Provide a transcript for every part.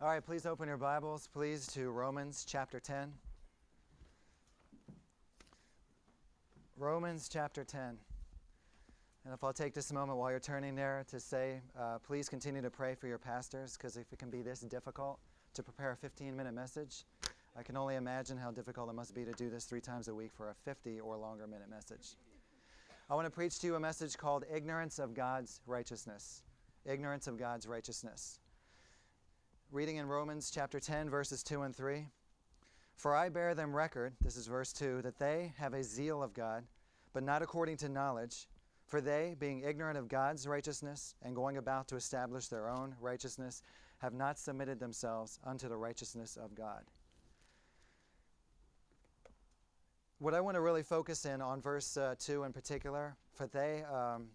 All right, please open your Bibles, please, to Romans chapter 10. Romans chapter 10. And if I'll take this moment while you're turning there to say, please continue to pray for your pastors, because if it can be this difficult to prepare a 15-minute message, I can only imagine how difficult it must be to do this 3 times a week for a 50 or longer minute message. I want to preach to you a message called Ignorance of God's Righteousness. Ignorance of God's Righteousness. Reading in Romans chapter 10, verses 2 and 3. For I bear them record, this is verse 2, that they have a zeal of God, but not according to knowledge. For they, being ignorant of God's righteousness, and going about to establish their own righteousness, have not submitted themselves unto the righteousness of God. What I want to really focus in on verse 2 in particular, for they,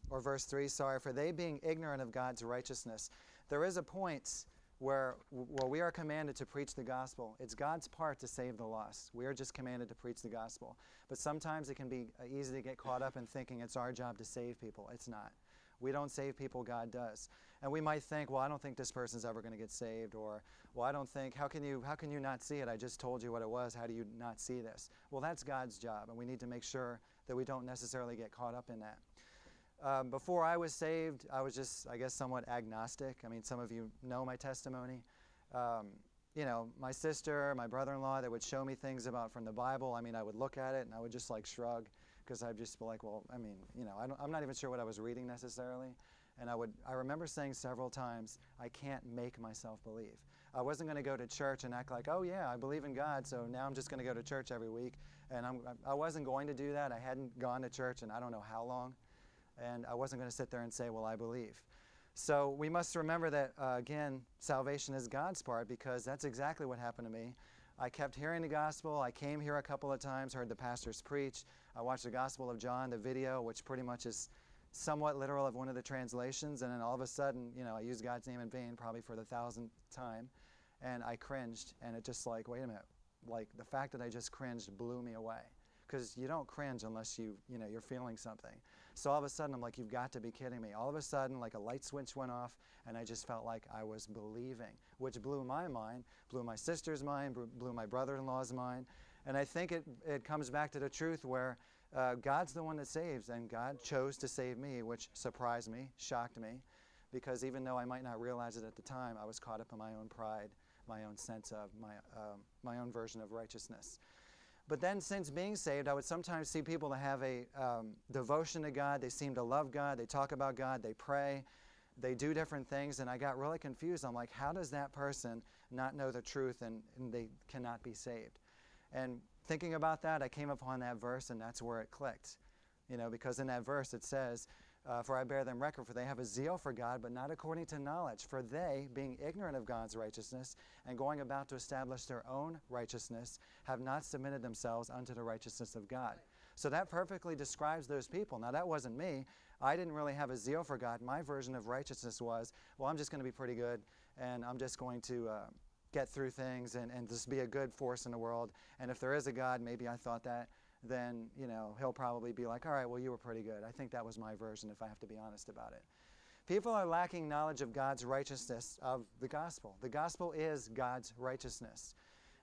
or verse 3, sorry, for they being ignorant of God's righteousness. There is a point where we are commanded to preach the gospel. It's God's part to save the lost. We are just commanded to preach the gospel. But sometimes it can be easy to get caught up in thinking it's our job to save people. It's not. We don't save people, God does. And we might think, well, I don't think this person's ever going to get saved, or, well, I don't think, how can you not see it? I just told you what it was. How do you not see this? Well, that's God's job, and we need to make sure that we don't necessarily get caught up in that. Before I was saved, I was just, I guess, somewhat agnostic. I mean, some of you know my testimony. My sister, my brother-in-law, they would show me things from the Bible. I mean, I would look at it and I would just like shrug, because I'd just be like, well, I mean, I'm not even sure what I was reading necessarily. And I remember saying several times, I can't make myself believe. I wasn't going to go to church and act like, oh yeah, I believe in God, so now I'm just going to go to church every week. And I wasn't going to do that. I hadn't gone to church in I don't know how long. And I wasn't going to sit there and say, well, I believe. So we must remember that, again, salvation is God's part, because that's exactly what happened to me. I kept hearing the gospel. I came here a couple of times, heard the pastors preach. I watched the Gospel of John, the video, which pretty much is somewhat literal of one of the translations. And then all of a sudden, I used God's name in vain, probably for the 1,000th time. And I cringed. And it just like, wait a minute. Like, the fact that I just cringed blew me away. Because you don't cringe unless you're feeling something. So all of a sudden, I'm like, you've got to be kidding me. All of a sudden, like a light switch went off, and I just felt like I was believing, which blew my mind, blew my sister's mind, blew my brother-in-law's mind. And I think it comes back to the truth where God's the one that saves, and God chose to save me, which surprised me, shocked me, because even though I might not realize it at the time, I was caught up in my own pride, my own sense of my own version of righteousness. But then, since being saved, I would sometimes see people that have a devotion to God. They seem to love God. They talk about God. They pray. They do different things. And I got really confused. I'm like, how does that person not know the truth and they cannot be saved? And thinking about that, I came upon that verse, and that's where it clicked. Because in that verse it says, for I bear them record, for they have a zeal for God, but not according to knowledge. For they, being ignorant of God's righteousness, and going about to establish their own righteousness, have not submitted themselves unto the righteousness of God. So that perfectly describes those people. Now, that wasn't me. I didn't really have a zeal for God. My version of righteousness was, well, I'm just going to be pretty good, and I'm just going to get through things and just be a good force in the world. And if there is a God, maybe I thought that, then, he'll probably be like, all right, well, you were pretty good. I think that was my version, if I have to be honest about it. People are lacking knowledge of God's righteousness of the gospel. The gospel is God's righteousness.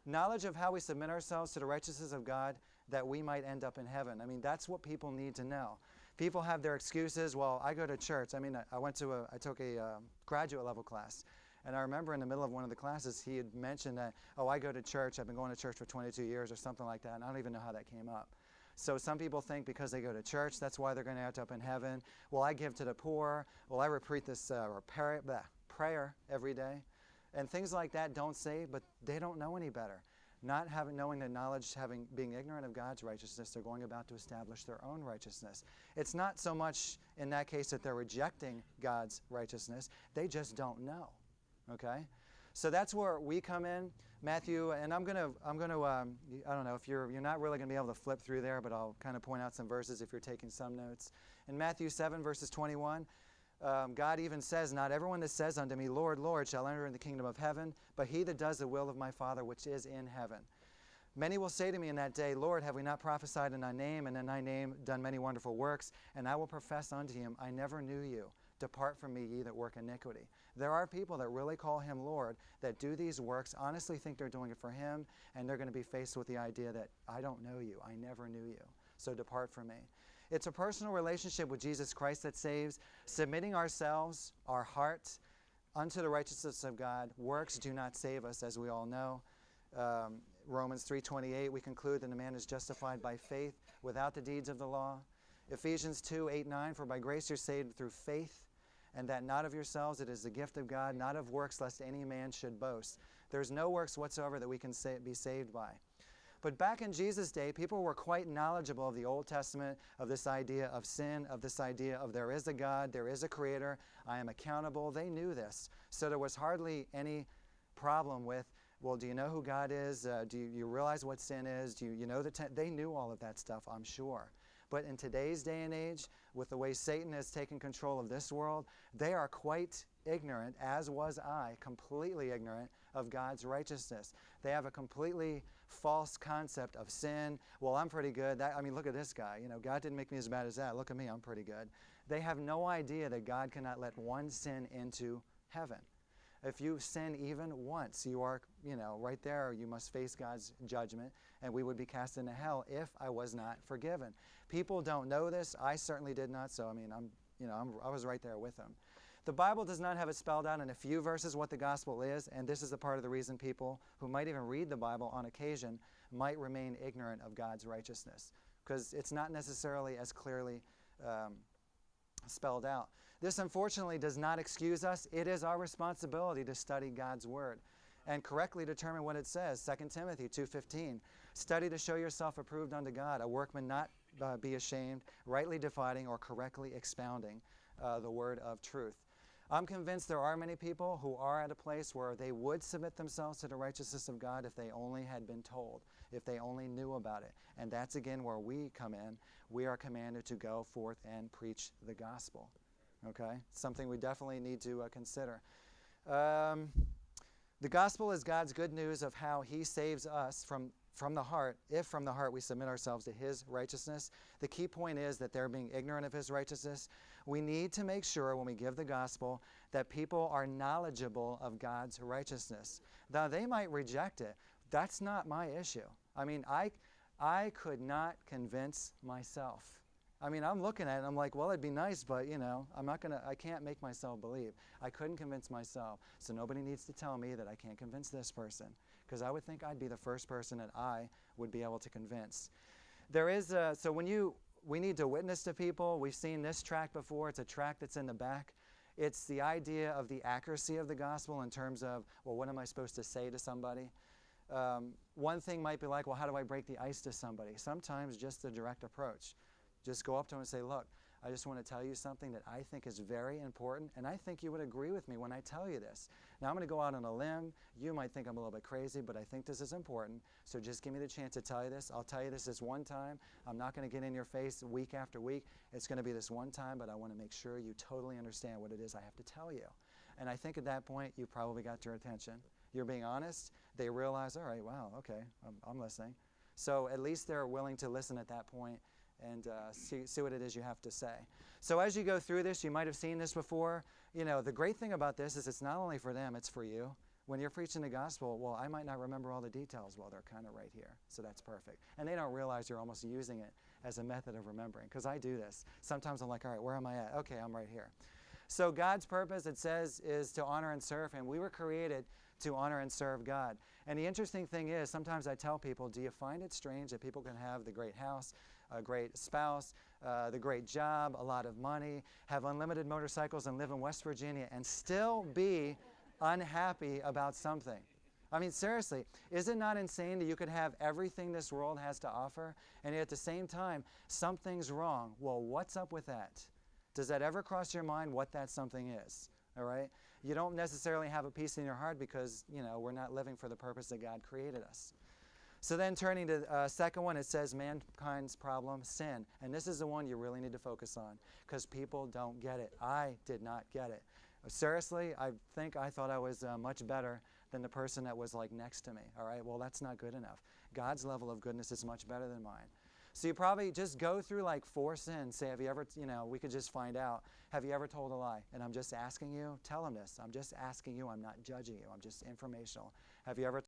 Knowledge of how we submit ourselves to the righteousness of God, that we might end up in heaven. I mean, that's what people need to know. People have their excuses. Well, I go to church. I mean, I took a graduate level class. And I remember in the middle of one of the classes, he had mentioned that, oh, I go to church. I've been going to church for 22 years or something like that. And I don't even know how that came up. So some people think because they go to church, that's why they're going to end up in heaven. Well, I give to the poor. Well, I repeat this prayer every day. And things like that don't save, but they don't know any better. Not knowing the knowledge, being ignorant of God's righteousness, they're going about to establish their own righteousness. It's not so much in that case that they're rejecting God's righteousness. They just don't know. Okay? So that's where we come in, Matthew, and I'm going to I don't know if you're not really going to be able to flip through there, but I'll kind of point out some verses if you're taking some notes. In Matthew 7, verses 21, God even says, not everyone that says unto me, Lord, Lord, shall enter in the kingdom of heaven, but he that does the will of my Father which is in heaven. Many will say to me in that day, Lord, have we not prophesied in thy name, and in thy name done many wonderful works? And I will profess unto him, I never knew you. Depart from me, ye that work iniquity. There are people that really call him Lord, that do these works, honestly think they're doing it for him, and they're going to be faced with the idea that I don't know you, I never knew you, so depart from me. It's a personal relationship with Jesus Christ that saves, submitting ourselves, our hearts, unto the righteousness of God. Works do not save us, as we all know. Romans 3:28, we conclude that a man is justified by faith without the deeds of the law. Ephesians 2:8-9, for by grace you're saved through faith, and that not of yourselves, it is the gift of God, not of works, lest any man should boast. There's no works whatsoever that we can be saved by. But back in Jesus' day, people were quite knowledgeable of the Old Testament, of this idea of sin, of this idea of there is a God, there is a creator, I am accountable. They knew this. So there was hardly any problem with, well, do you know who God is? Do you realize what sin is? Do you know they knew all of that stuff, I'm sure. But in today's day and age, with the way Satan has taken control of this world, they are quite ignorant, as was I, completely ignorant of God's righteousness. They have a completely false concept of sin. Well, I'm pretty good. Look at this guy. God didn't make me as bad as that. Look at me, I'm pretty good. They have no idea that God cannot let one sin into heaven. If you sin even once, you are, right there, you must face God's judgment, and we would be cast into hell if I was not forgiven. People don't know this. I certainly did not, so I was right there with them. The Bible does not have it spelled out in a few verses what the gospel is, and this is a part of the reason people who might even read the Bible on occasion might remain ignorant of God's righteousness, because it's not necessarily as clearly spelled out. This, unfortunately, does not excuse us. It is our responsibility to study God's Word and correctly determine what it says. 2 Timothy 2:15, study to show yourself approved unto God, a workman not be ashamed, rightly dividing or correctly expounding the word of truth. I'm convinced there are many people who are at a place where they would submit themselves to the righteousness of God if they only had been told, if they only knew about it. And that's again where we come in. We are commanded to go forth and preach the gospel. Okay? Something we definitely need to consider. The gospel is God's good news of how he saves us from the heart, if from the heart we submit ourselves to his righteousness. The key point is that they're being ignorant of his righteousness. We need to make sure when we give the gospel that people are knowledgeable of God's righteousness. Now, they might reject it. That's not my issue. I could not convince myself. I'm looking at it and I'm like, well, it'd be nice, but I can't make myself believe. I couldn't convince myself. So nobody needs to tell me that I can't convince this person, because I would think I'd be the first person that I would be able to convince. We need to witness to people. We've seen this tract before. It's a tract that's in the back. It's the idea of the accuracy of the gospel in terms of, well, what am I supposed to say to somebody? One thing might be like, well, how do I break the ice to somebody? Sometimes just a direct approach. Just go up to them and say, look, I just want to tell you something that I think is very important, and I think you would agree with me when I tell you this. Now, I'm going to go out on a limb. You might think I'm a little bit crazy, but I think this is important, so just give me the chance to tell you this. I'll tell you this one time. I'm not going to get in your face week after week. It's going to be this one time, but I want to make sure you totally understand what it is I have to tell you. And I think at that point, you probably got their attention. You're being honest. They realize, all right, wow, okay, I'm listening. So at least they're willing to listen at that point and see what it is you have to say. So as you go through this, you might have seen this before. The great thing about this is it's not only for them, it's for you. When you're preaching the gospel, well, I might not remember all the details. Well, they're kind of right here, so that's perfect. And they don't realize you're almost using it as a method of remembering, because I do this. Sometimes I'm like, all right, where am I at? Okay, I'm right here. So God's purpose, it says, is to honor and serve him. We were created to honor and serve God. And the interesting thing is, sometimes I tell people, do you find it strange that people can have the great house, a great spouse, the great job, a lot of money, have unlimited motorcycles and live in West Virginia and still be unhappy about something? Seriously, is it not insane that you could have everything this world has to offer and at the same time something's wrong? Well, what's up with that? Does that ever cross your mind what that something is? All right? You don't necessarily have a peace in your heart because, we're not living for the purpose that God created us. So then turning to the second one, it says mankind's problem, sin. And this is the one you really need to focus on because people don't get it. I did not get it. Seriously, I thought I was much better than the person that was like next to me. All right, well, that's not good enough. God's level of goodness is much better than mine. So you probably just go through like 4 sins. Say, have you ever, we could just find out. Have you ever told a lie? And I'm just asking you, tell them this. I'm just asking you. I'm not judging you. I'm just informational. Have you ever